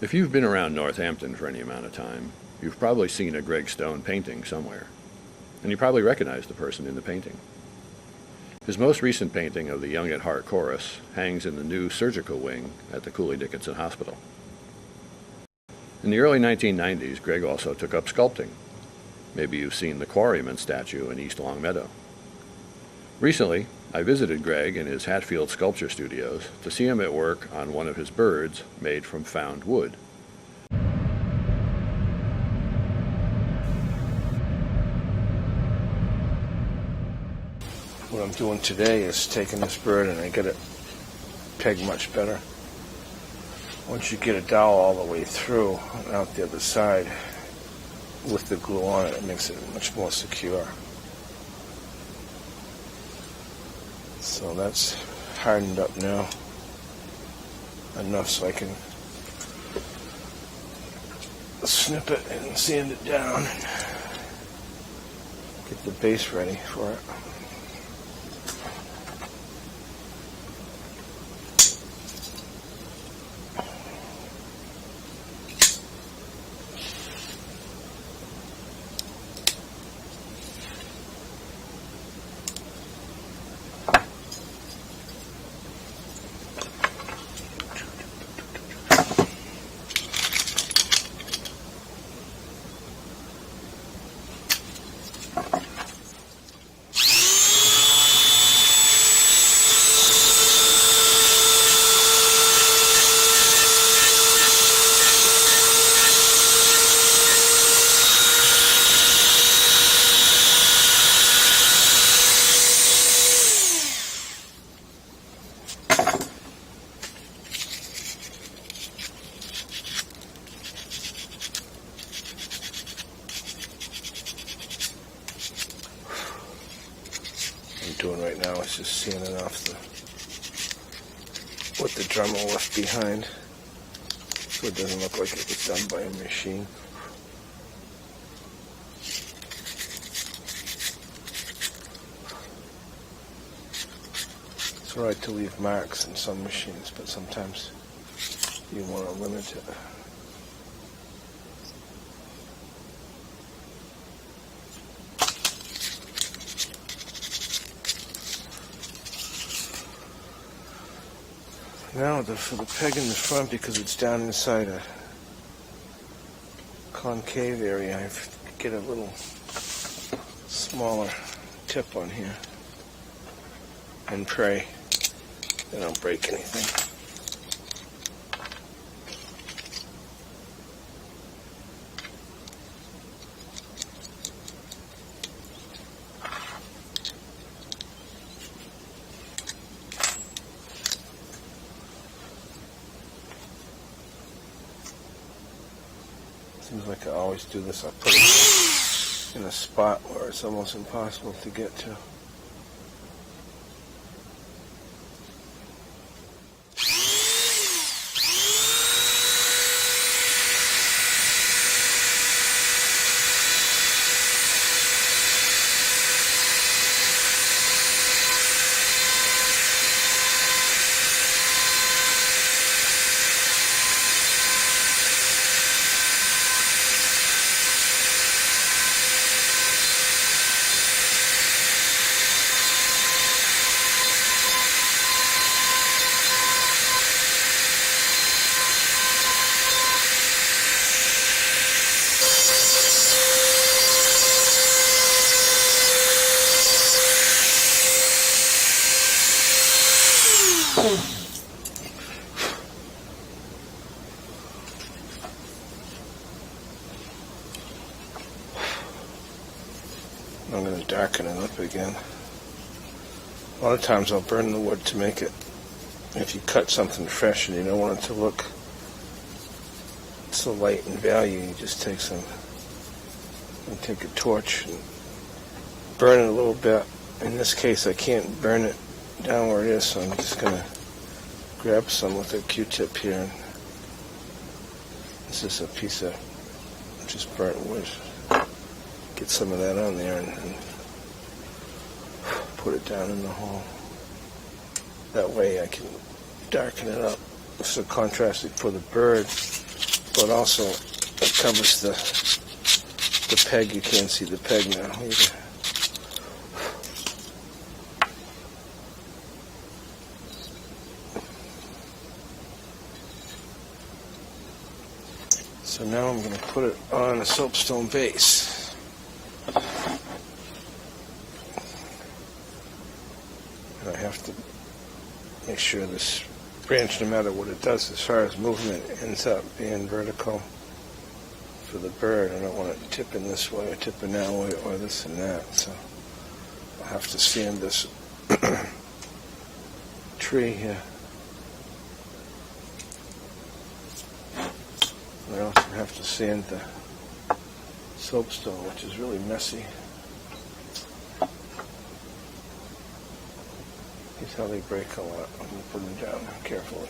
If you've been around Northampton for any amount of time, you've probably seen a Greg Stone painting somewhere, and you probably recognize the person in the painting. His most recent painting of the Young at Heart Chorus hangs in the new surgical wing at the Cooley Dickinson Hospital. In the early 1990s, Greg also took up sculpting. Maybe you've seen the Quarryman statue in East Longmeadow. Recently, I visited Greg in his Hatfield sculpture studios to see him at work on one of his birds made from found wood. What I'm doing today is taking this bird and I get it pegged much better. Once you get a dowel all the way through and out the other side with the glue on it, it makes it much more secure. So that's hardened up now enough so I can snip it and sand it down and get the base ready for it. Doing right now is just sanding off what the drummer left behind so it doesn't look like it was done by a machine. It's alright to leave marks in some machines, but sometimes you want to limit it. Now for the peg in the front, because it's down inside a concave area, I get a little smaller tip on here and pray that I don't break anything. Seems like I always do this. I put it in a spot where it's almost impossible to get to. I'm going to darken it up again. A lot of times I'll burn the wood to make it, if you cut something fresh and you don't want it to look so light in value, you just take a torch and burn it a little bit. In this case I can't burn it down where it is, so I'm just going to grab some with a Q-tip here. And this is a piece of just burnt wood. Get some of that on there and put it down in the hole. That way I can darken it up. So contrasting for the bird, but also it covers the peg. You can't see the peg now either. So now I'm going to put it on a soapstone base. And I have to make sure this branch, no matter what it does as far as movement, ends up being vertical for the bird. I don't want it tipping this way or tipping that way or this and that. So I'll have to sand this tree here. I also have to sand the soapstone, which is really messy. Here's how they break a lot. I'm going to put them down carefully.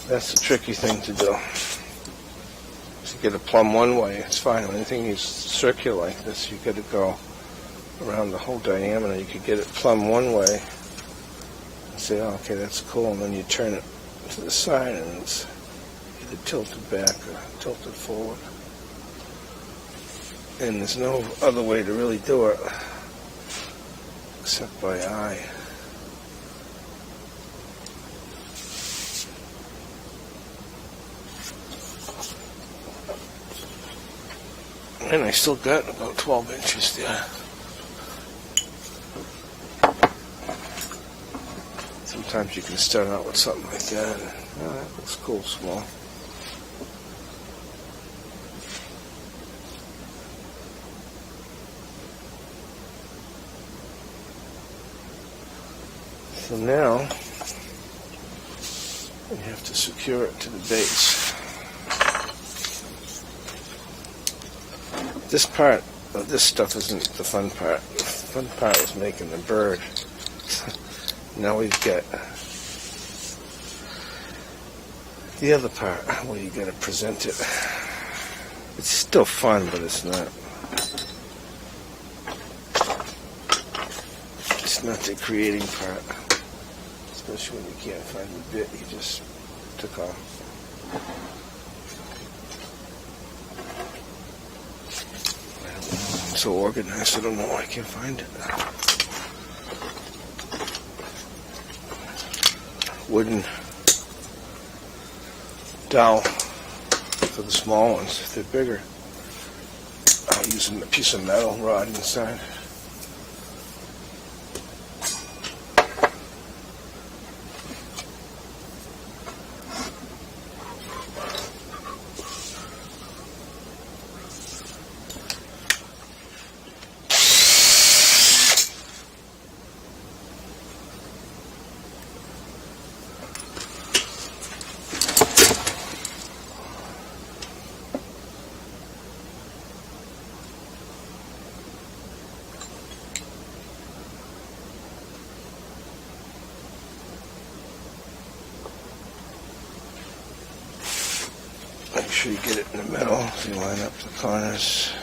That's the tricky thing to do. To get it plumb one way, it's fine. Anything you circular like this, you got to go around the whole diameter. You could get it plumb one way and say, oh, okay, that's cool, and then you turn it to the side and it's either tilted back or tilted forward. And there's no other way to really do it except by eye. And I still got about 12 inches there. Sometimes you can start out with something like that. Oh, that looks cool, small. So now, we have to secure it to the base. This part, this stuff isn't the fun part. The fun part is making the bird. Now we've got the other part where you got to present it. It's still fun, but it's not. It's not the creating part. Especially when you can't find the bit you just took off. I'm so organized, I don't know why I can't find it. Wooden dowel for the small ones. If they're bigger, I'll use a piece of metal rod inside. Make sure you get it in the middle so you line up the corners.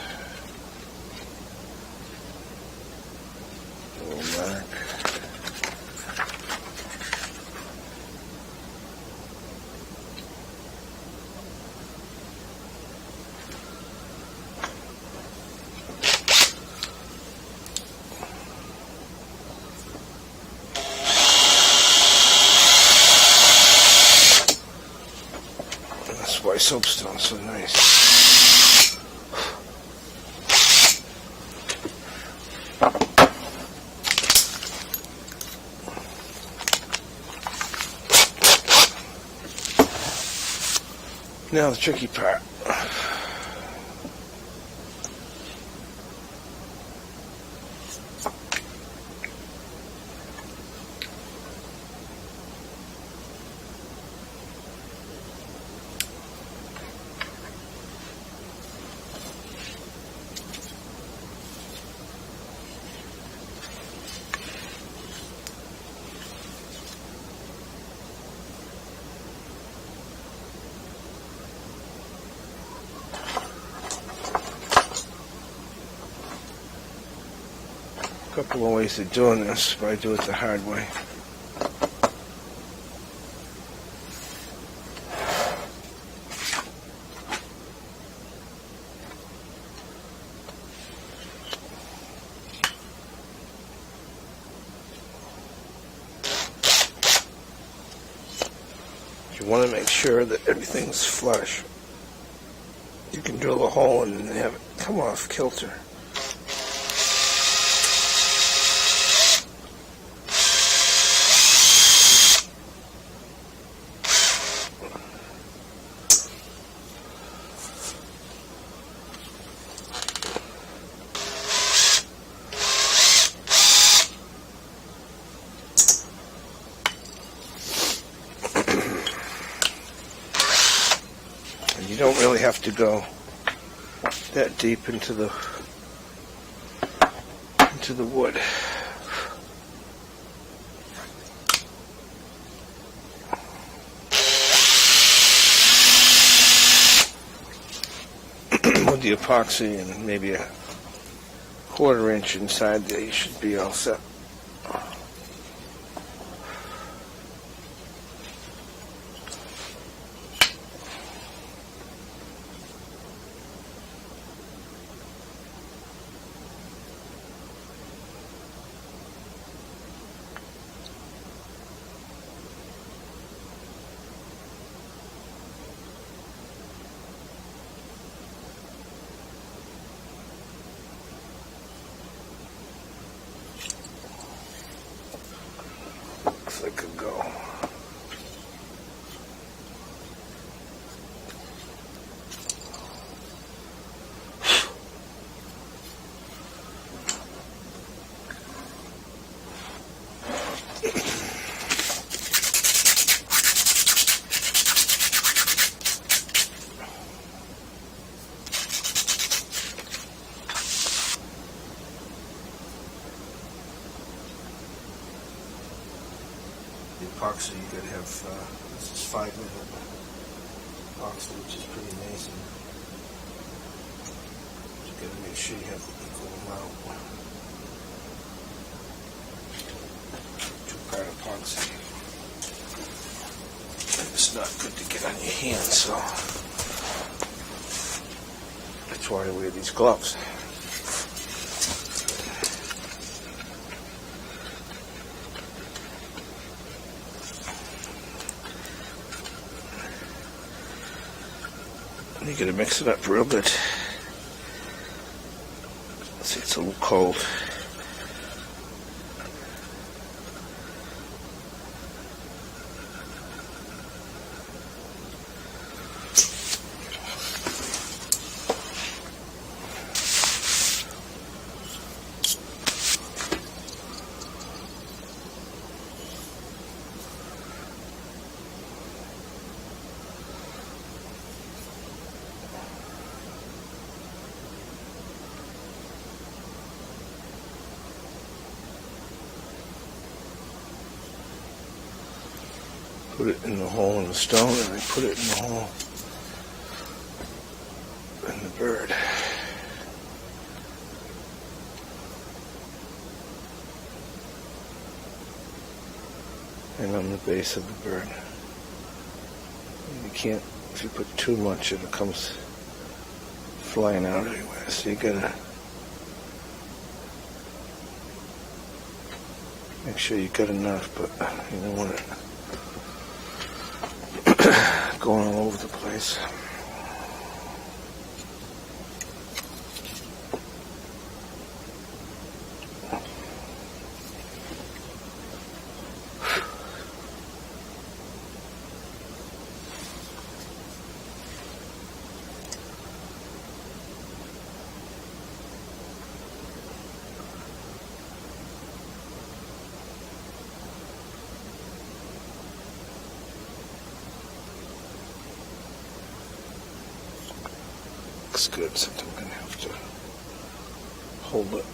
A little mark. That's why soapstone's so nice. Now the tricky part. couple of ways of doing this, but I do it the hard way. You want to make sure that everything's flush. You can drill a hole and have it come off kilter. You don't really have to go that deep into the wood. With the epoxy and maybe a 1/4 inch inside there, you should be all set. Looks like a go. The epoxy, you gotta have, this is 5-minute epoxy, which is pretty amazing. You gotta make sure you have the equal amount. 2-part epoxy. It's not good to get on your hands, so that's why I wear these gloves. You gotta mix it up real good. See, it's a little cold. Put it in the hole in the stone, and I put it in the hole in the bird. And on the base of the bird. And you can't, if you put too much, it comes flying out everywhere. So you gotta make sure you got enough, but you don't want it going all over the place. Looks good, except I'm going to have to hold it.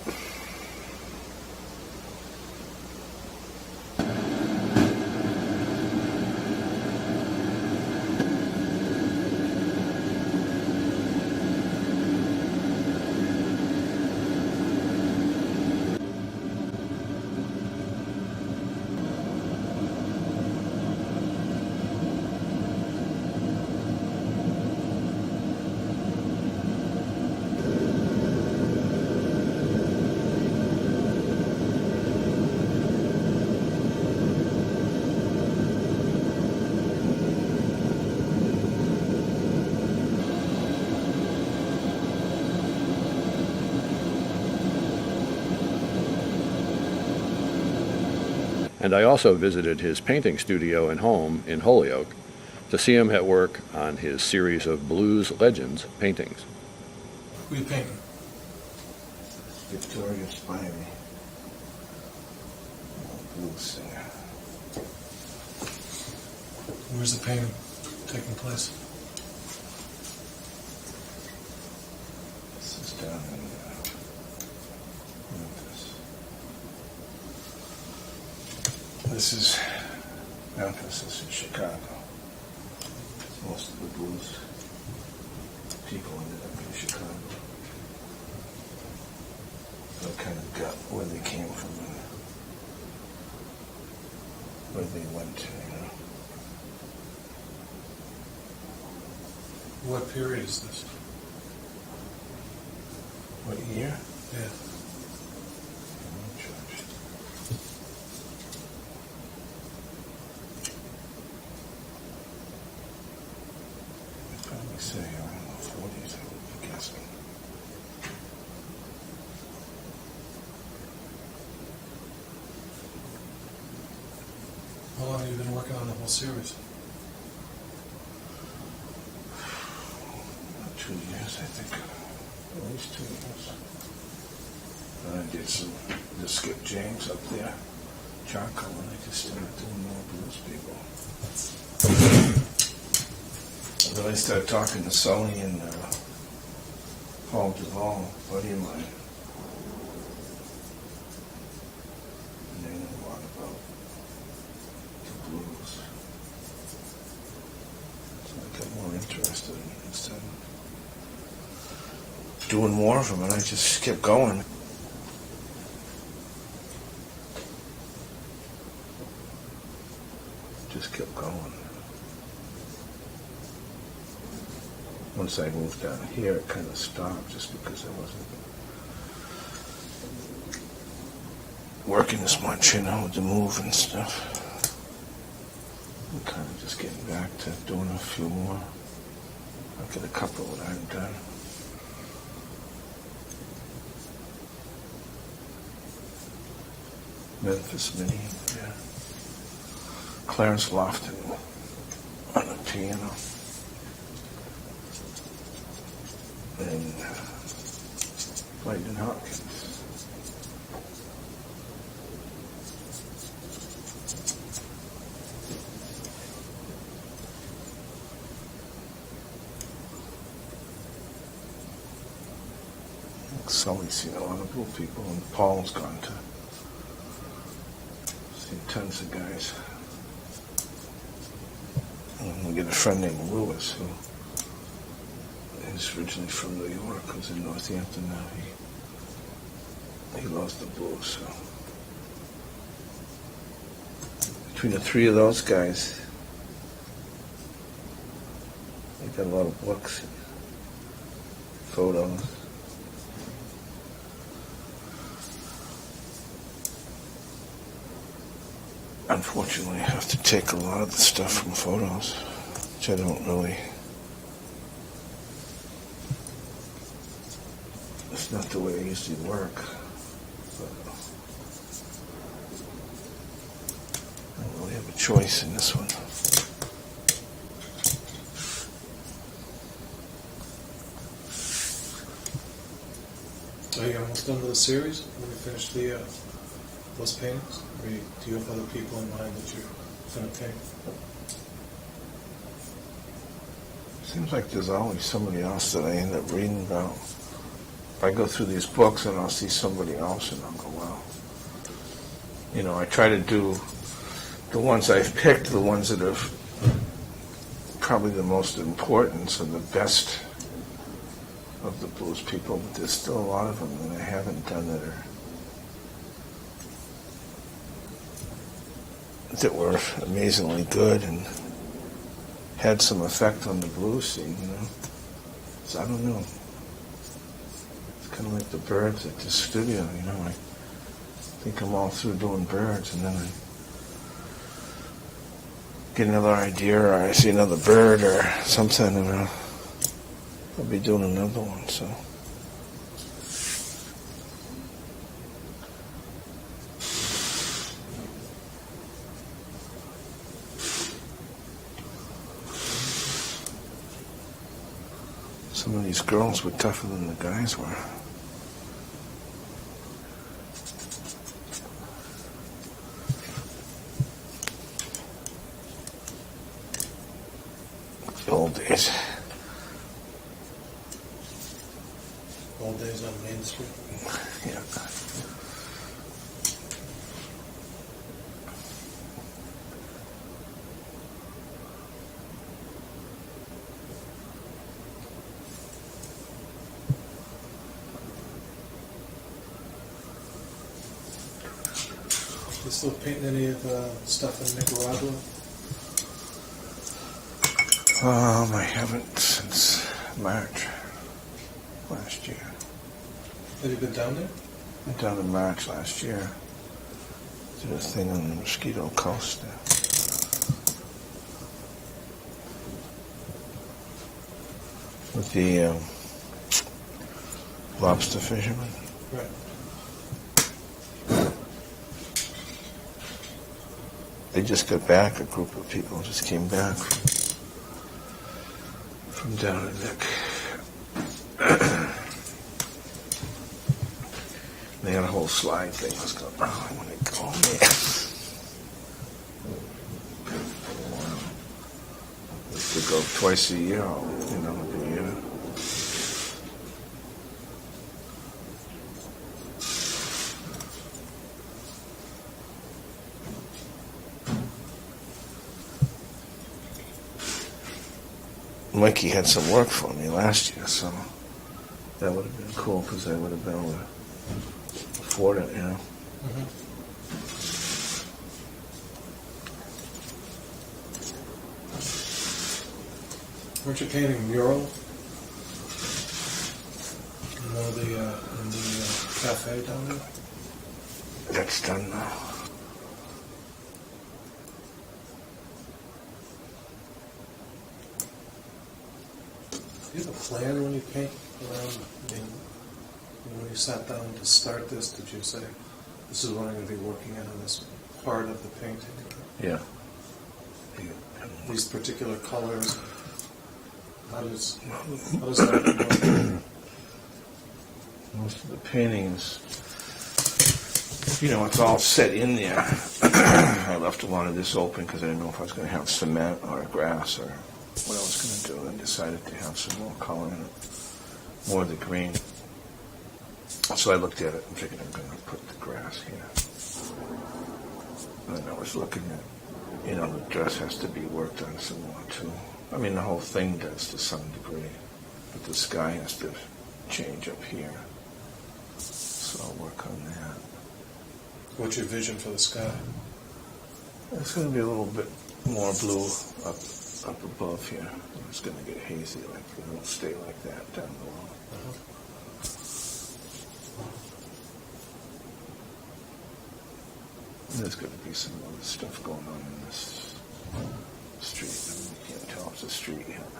And I also visited his painting studio and home in Holyoke to see him at work on his series of Blues Legends paintings. Who are you painting? Victoria Spivey, blues singer. Where's the painting taking place? This is down in Memphis. This is Memphis. This is Chicago. Most of the blues people ended up in Chicago. So I kind of got where they came from and where they went to, you know. What period is this? What year? Yeah. Church. I'd probably say, I don't know, 40s, I would be guessing. How long have you been working on the whole series? About 2 years, I think. At least 2 years. And I did some, just Skip James up there, charcoal, and I just started doing more blues people. And then I started talking to Sully and Paul Duvall, a buddy of mine. And they knew a lot about the blues. So I got more interested in it instead of doing more of them, and I just kept going. Just kept going. Once I moved down here, it kind of stopped just because I wasn't working as much, you know, with the move and stuff. I'm kind of just getting back to doing a few more. I've got a couple that I've done. Memphis Mini, yeah. Clarence Lofton on the piano. And Lightning Hopkins. Sully's seen a lot of cool people, and Paul's gone to see tons of guys. And we get a friend named Lewis, who is originally from New York, who's in Northampton now. He loves the blues, so. Between the three of those guys, they got a lot of books and photos. Unfortunately, I have to take a lot of the stuff from photos, which I don't really. It's not the way I usually work. But I don't really have a choice in this one. Are you almost done with the series? When you finish those paintings? Or do you have other people in mind that you're going to paint? Seems like there's always somebody else that I end up reading about. If I go through these books and I'll see somebody else and I'll go, wow. You know, I try to do the ones I've picked, the ones that have probably the most importance and the best of the blues people, but there's still a lot of them that I haven't done that were amazingly good and had some effect on the blues scene, you know. So I don't know. It's kind of like the birds at the studio, you know. I think I'm all through doing birds, and then I get another idea, or I see another bird or something, and I'll be doing another one, so. these girls were tougher than the guys were. The old days. Old days on Main Street. Yeah. You still painting any of the stuff in Nicaragua? I haven't since March last year. Have you been down there? I went down in March last year. Did a thing on the Mosquito Coast there. With the lobster fishermen. Right. They just got back. A group of people just came back from down in Nick. They had a whole slide thing. I was going, oh, I want to go there. To go twice a year, you know, a year. Mikey had some work for me last year, so that would have been cool because I would have been able to afford it, you know. Mm-hmm. Weren't you painting a mural in one of the cafe down there? That's done now. Do you have a plan when you paint around? I mean, when you sat down to start this, did you say, this is what I'm going to be working on this part of the painting? Yeah. These particular colors? How does that work? Most of the paintings, you know, it's all set in there. I left a lot of this open because I didn't know if I was going to have cement or grass or what I was going to do, and decided to have some more color in it, more of the green. So I looked at it and figured I'm going to put the grass here. And I was looking at, you know, the dress has to be worked on some more too. I mean, the whole thing does to some degree, but the sky has to change up here. So I'll work on that. What's your vision for the sky? It's going to be a little bit more blue up above here. It's going to get hazy, like it won't stay like that down below. Uh-huh. There's going to be some other stuff going on in this street. I mean, you can't tell it's a street yet.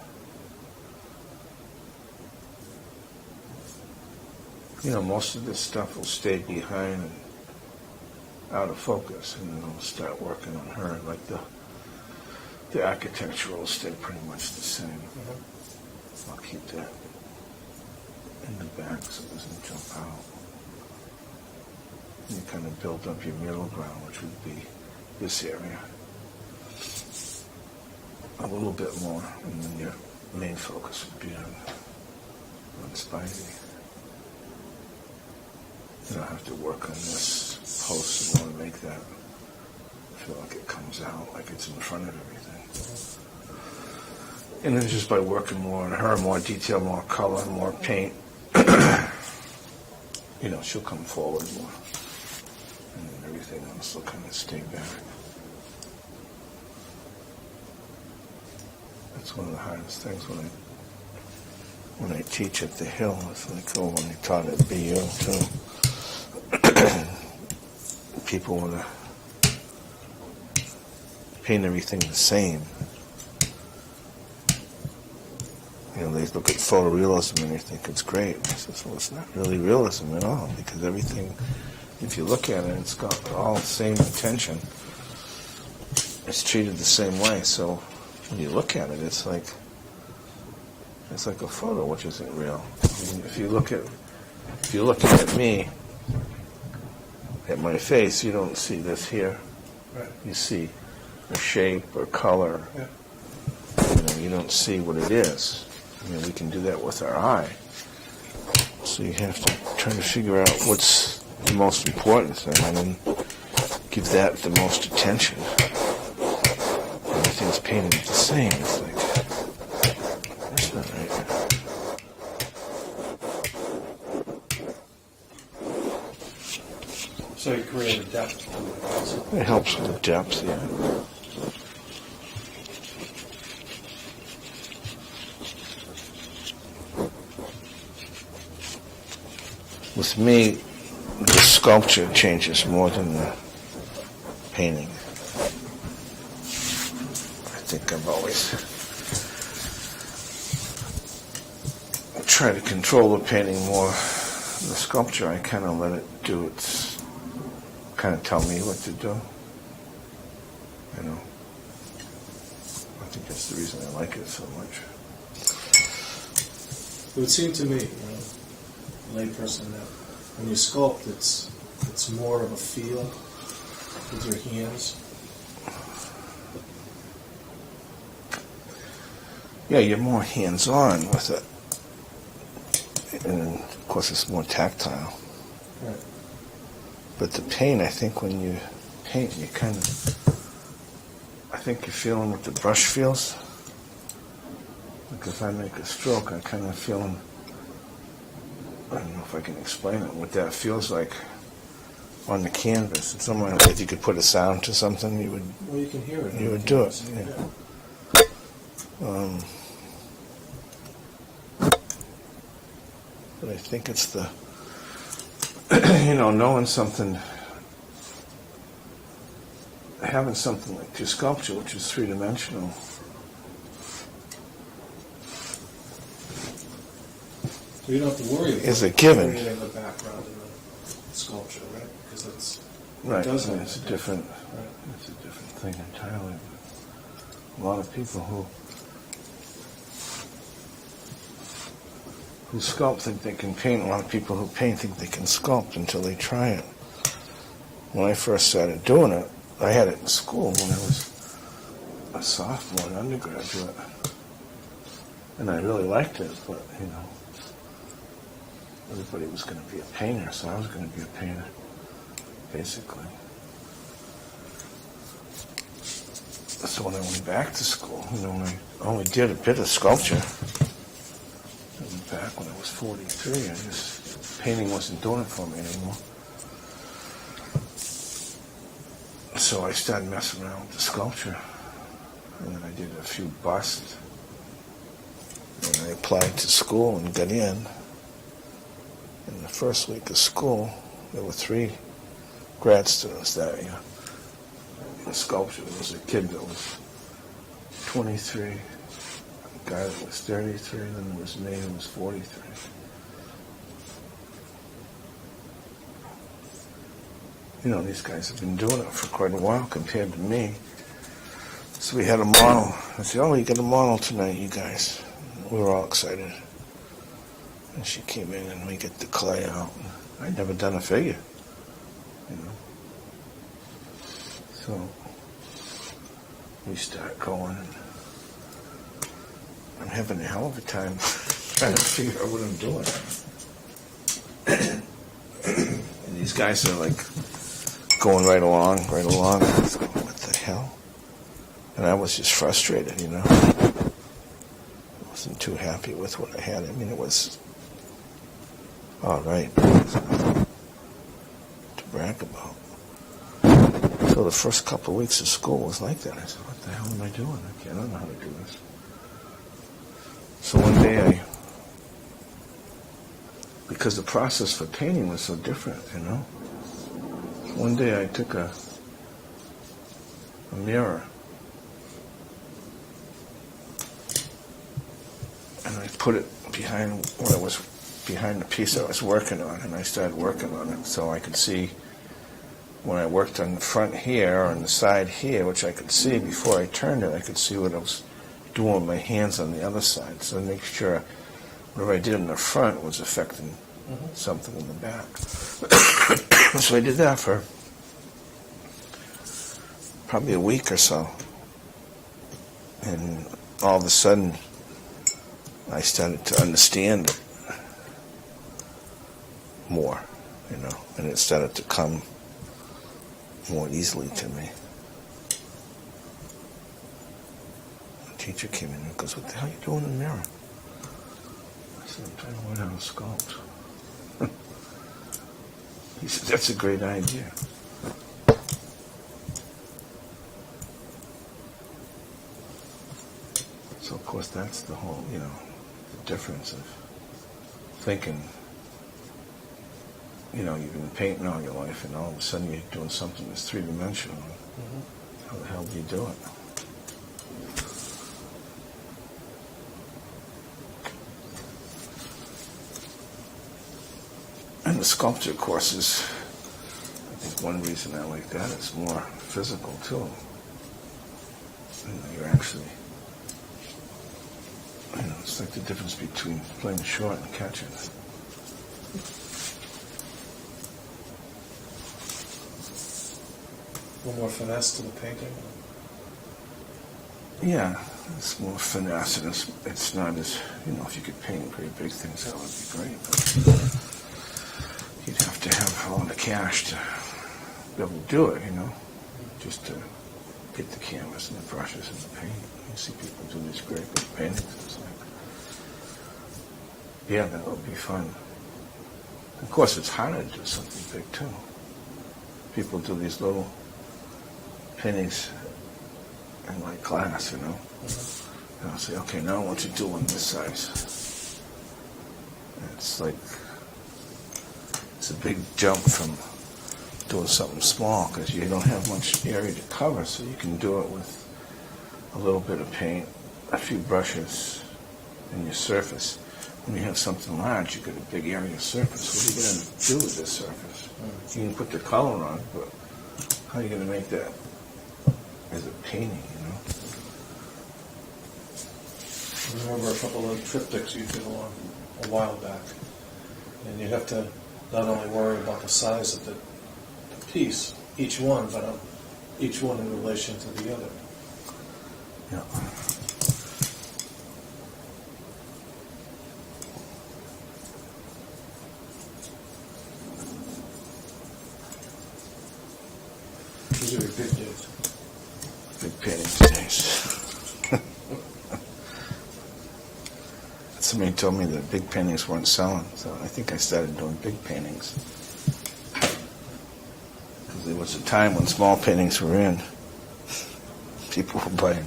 You know, most of this stuff will stay behind and out of focus, and then I'll start working on her. Like the architecture will stay pretty much the same. Uh-huh. I'll keep that in the back so it doesn't jump out. You kind of build up your middle ground, which would be this area, a little bit more, and then your main focus would be on Spidey. And I'll have to work on this post and want to make that feel like it comes out, like it's in front of everything. And then just by working more on her, more detail, more color, more paint, you know, she'll come forward more. And then everything else will kind of stay back. That's one of the hardest things when I teach at the Hill. It's like, oh, when I taught at BU too. People want to paint everything the same. You know, they look at photorealism and they think it's great. I said, well, it's not really realism at all, because everything, if you look at it, it's got all the same intention. It's treated the same way. So when you look at it, it's like It's like a photo, which isn't real. I mean, if you're looking at me, at my face, you don't see this here. Right. You see a shape or color. Yeah. You don't see what it is. I mean, we can do that with our eye. So you have to try to figure out what's the most important thing and then give that the most attention. Everything's painted the same. It's like, that's not right. So you create a depth to it. It helps with the depth, yeah. With me, the sculpture changes more than the painting. I think I've always tried to control the painting more. The sculpture, I kind of let it do its, kind of tell me what to do. You know, I think that's the reason I like it so much. It would seem to me, layperson, that when you sculpt, it's more of a feel with your hands. Yeah, you're more hands-on with it. And of course it's more tactile. Right. But the paint, I think when you paint, you kind of, I think you're feeling what the brush feels. Like if I make a stroke, I kind of feel, I don't know if I can explain it, what that feels like on the canvas. In some way, if you could put a sound to something, you would. Well, you can hear it. You would do it. Yeah. But I think it's the, knowing something, having something like your sculpture, which is three-dimensional. So you don't have to worry about Is a given. creating the background in the sculpture, right? Because it's Right. It does I mean, have it's a that. different. Right. It's a different thing entirely. A lot of people who sculpt think they can paint. A lot of people who paint think they can sculpt until they try it. When I first started doing it, I had it in school when I was a sophomore, an undergraduate, and I really liked it. But everybody was going to be a painter, so I was going to be a painter, basically. So when I went back to school, when I only did a bit of sculpture, I went back when I was 43, painting wasn't doing it for me anymore. So I started messing around with the sculpture, and then I did a few busts, and I applied to school and got in. In the first week of school, there were 3 grad students that year. In sculpture, there was a kid that was 23, a guy that was 33, and then there was me who was 43. These guys have been doing it for quite a while compared to me. So we had a model. I said, "Oh, you got a model tonight, you guys." We were all excited. And she came in and we get the clay out. I'd never done a figure, So we start going. I'm having a hell of a time trying to figure out what I'm doing. And these guys are like going right along. I was going, what the hell? And I was just frustrated, I wasn't too happy with what I had. I mean, it was all right. To brag about. So the first couple of weeks of school was like that. I said, what the hell am I doing? I don't know how to do this. So one day because the process for painting was so different, One day I took a mirror and I put it behind the piece I was working on, and I started working on it so I could see when I worked on the front here or on the side here, which I could see before I turned it, I could see what I was doing with my hands on the other side, so I make sure whatever I did in the front was affecting something in the back. So I did that for probably a week or so. And all of a sudden, I started to understand it more, you know, and it started to come more easily to me. The teacher came in and goes, "What the hell are you doing in the mirror?" I said, "I'm trying to learn how to sculpt." He said, "That's a great idea." So, of course, that's the whole, you know, the difference of thinking, you know, you've been painting all your life, and all of a sudden you're doing something that's three-dimensional. How the hell do you do it? And the sculpture courses, I think one reason I like that, it's more physical, too. You know, you're actually... You know, it's like the difference between playing short and catching. A little more finesse to the painting. Yeah, it's more finesse, and it's not as, you know, if you could paint great big things, that would be great. But you'd have to have a lot of cash to be able to do it, you know, just to get the canvas and the brushes and the paint. You see people do these great big paintings. It's like, yeah, that would be fun. Of course, it's harder to do something big, too. People do these little paintings in my class, you know. And I'll say, "Okay, now I want you to do one this size." And it's like, it's a big jump from doing something small, because you don't have much area to cover, so you can do it with a little bit of paint, a few brushes, and your surface. When you have something large, you've got a big area of surface. What are you going to do with this surface? You can put the color on, but how are you going to make that as a painting, you know? I remember a couple of triptychs you did a while back, and you have to not only worry about the size of the piece, each one, but each one in relation to the other. Yeah. These are your big days. Big painting days. Somebody told me that big paintings weren't selling, so I think I started doing big paintings. Because there was a time when small paintings were in. People were buying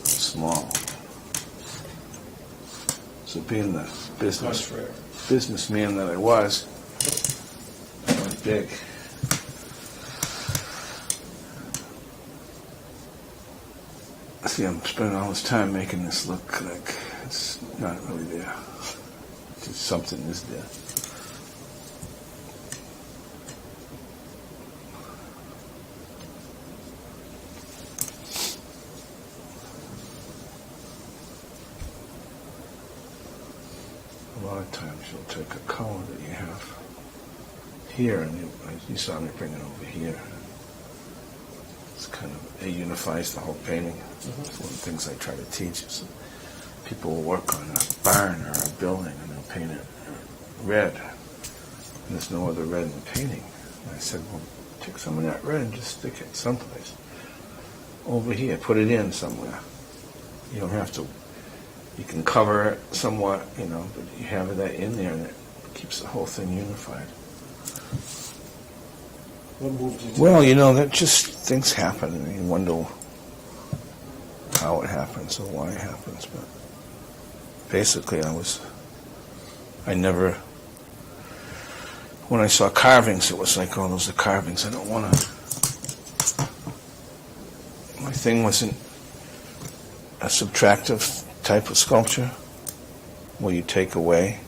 small. So being the businessman that I was, I went big. See, I'm spending all this time making this look like it's not really there. Just something is there. A lot of times you'll take a color that you have here, and you saw me bring it over here. It's kind of, it unifies the whole painting. It's one of the things I try to teach is that people will work on a barn or a building and they'll paint it red. And there's no other red in the painting. And I said, well, take some of that red and just stick it someplace. Over here, put it in somewhere. You don't have to, you can cover it somewhat, you know, but you have that in there and it keeps the whole thing unified. What moved you to Well, you know, that just things happen, and you wonder how it happens or why it happens. But basically, I never, when I saw carvings, it was like, oh, those are carvings. I don't want to. My thing wasn't a subtractive type of sculpture where you take away.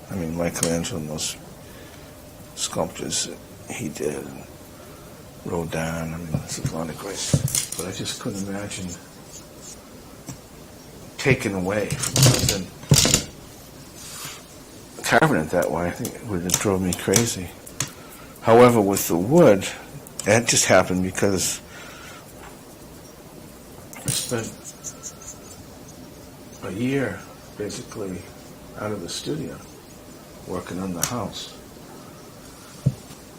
I mean, Michelangelo and those sculptures that he did, and Rodin, I mean, there's a lot of great, but I just couldn't imagine taken away from something. Carving it that way, I think it would have drove me crazy. However, with the wood, that just happened because I spent a year basically out of the studio working on the house.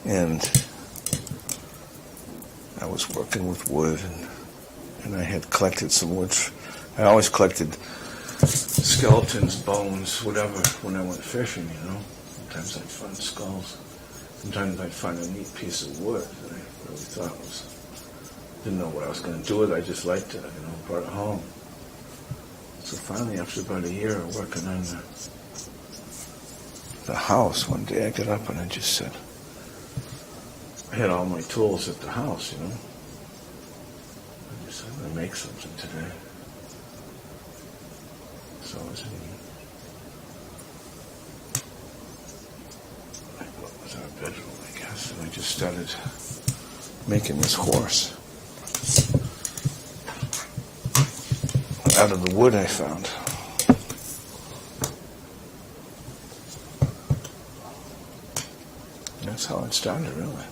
And I was working with wood, and I had collected some wood. I always collected skeletons, bones, whatever, when I went fishing, you know. Sometimes I'd find skulls. Sometimes I'd find a neat piece of wood that I really thought didn't know what I was going to do with it. I just liked it, you know, brought it home. So finally, after about a year of working on the house, one day I got up and I just said, I had all my tools at the house, you know. I just said, I'm going to make something today. So I was in, what was our bedroom, I guess, and I just started making this horse out of the wood I found. And that's how it started, really.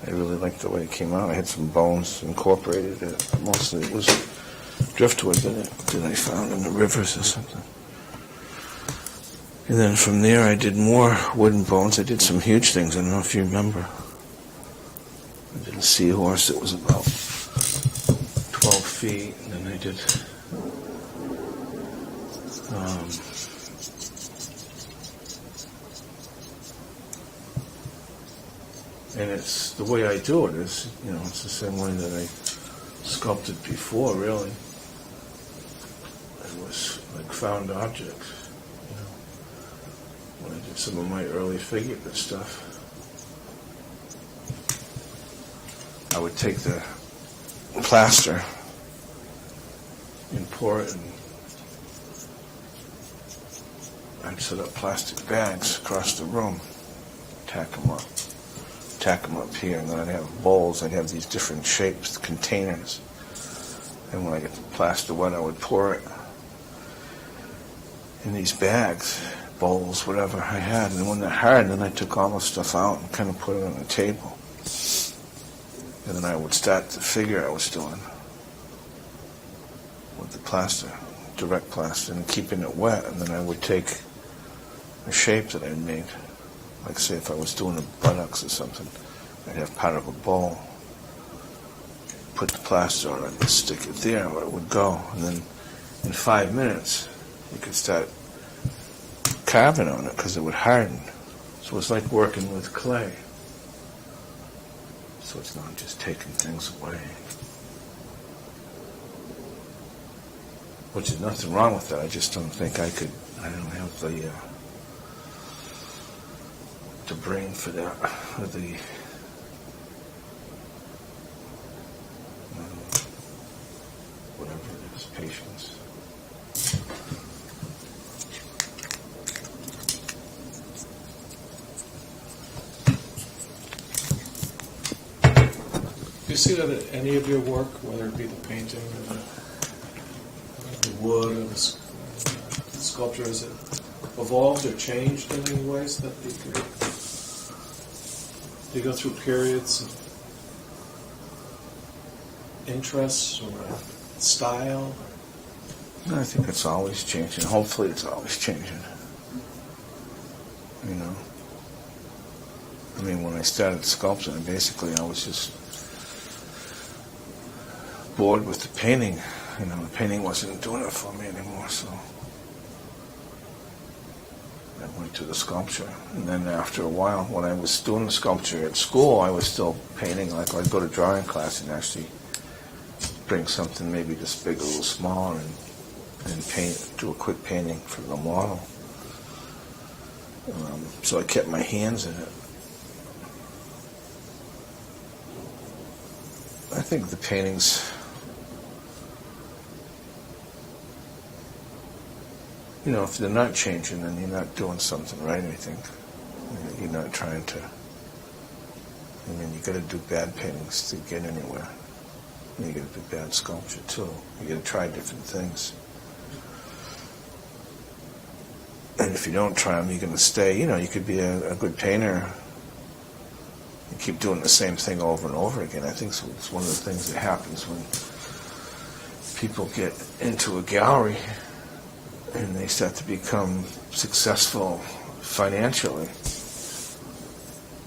I really liked the way it came out. I had some bones incorporated. Mostly it was driftwood that I found in the rivers or something. And then from there I did more wooden bones. I did some huge things. I don't know if you remember. I did a seahorse that was about 12 feet. And then I did and it's the way I do it is, you know, it's the same way that I sculpted before, really. It was like found objects, you know. When I did some of my early figure stuff, I would take the plaster and pour it, and I'd set up plastic bags across the room, tack them up here, and then I'd have bowls. I'd have these different shaped containers, and when I get the plaster wet, I would pour it in these bags, bowls, whatever I had, and when they're hard, then I took all the stuff out and kind of put it on the table, and then I would start the figure I was doing with the plaster, direct plaster, and keeping it wet, and then I would take a shape that I'd made. Like, say, if I was doing the buttocks or something, I'd have part of a bowl, put the plaster on it, and stick it there where it would go. And then in 5 minutes, you could start carving on it because it would harden. So it's like working with clay. So it's not just taking things away. Which is nothing wrong with that. I just don't think I could, I don't have the brain for that, or the whatever it is, patience. Do you see that in any of your work, whether it be the painting or the wood or the sculpture, has it evolved or changed in any ways that you could? Do you go through periods of interests or style? I think it's always changing. Hopefully it's always changing. You know? I mean, when I started sculpting, basically I was just bored with the painting. You know, the painting wasn't doing it for me anymore, so I went to the sculpture. And then after a while, when I was doing the sculpture at school, I was still painting. Like, I'd go to drawing class and actually bring something maybe this big, a little smaller, and paint, do a quick painting for the model. So I kept my hands in it. I think the paintings, you know, if they're not changing, then you're not doing something right, I think. You're not trying to, I mean, you got to do bad paintings to get anywhere. And you got to do bad sculpture, too. You got to try different things. if you don't try them, you're going to stay. You know, you could be a good painter and keep doing the same thing over and over again. I think it's one of the things that happens when people get into a gallery and they start to become successful financially,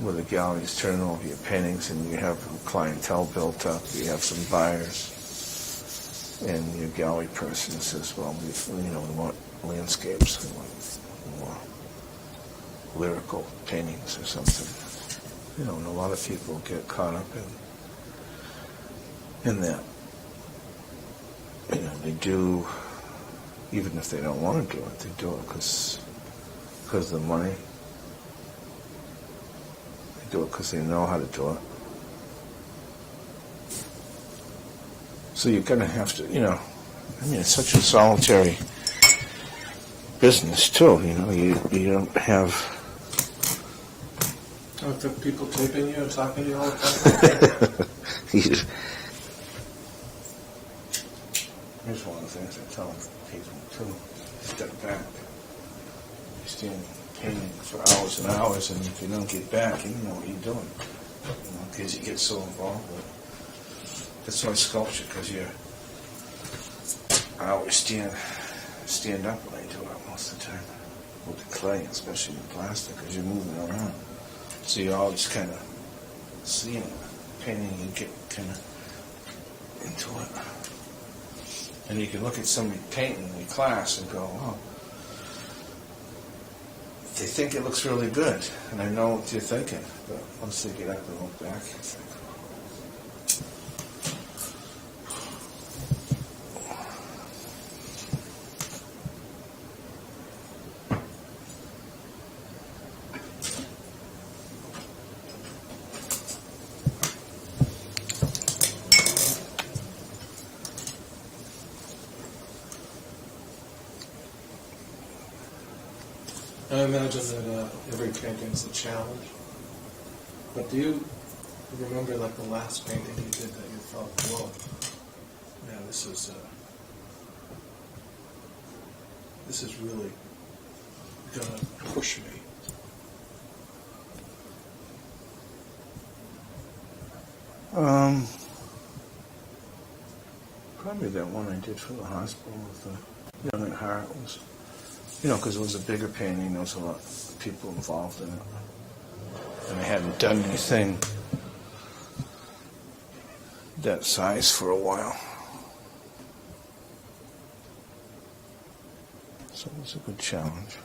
where the gallery's turning over your paintings and you have clientele built up, you have some buyers, and your gallery person says, well, we want landscapes, we want more lyrical paintings or something. You know, and a lot of people get caught up in that. You know, they do, even if they don't want to do it, they do it because of the money. They do it because they know how to do it. So you're going to have to, it's such a solitary business too, you don't have... Oh, the people taping you and talking to you all the time? Here's one of the things I tell people too. Step back. You stand painting for hours and hours, and if you don't get back, you don't know what you're doing. Because you get so involved with it. That's why sculpture, because I always stand up when I do it most of the time. With the clay, especially with plastic, because you're moving around. So you always kind of seeing it. Painting, you get kind of into it. And you can look at somebody painting in your class and go, oh, they think it looks really good. And I know what you're thinking. But once they get up and look back, it's like, I imagine that every painting is a challenge. But do you remember, like, the last painting you did that you thought, whoa, man, this is really gonna push me? Probably that one I did for the hospital with the Young at Heart was, because it was a bigger painting, there was a lot of people involved in it. And I hadn't done anything that size for a while. So it was a good challenge.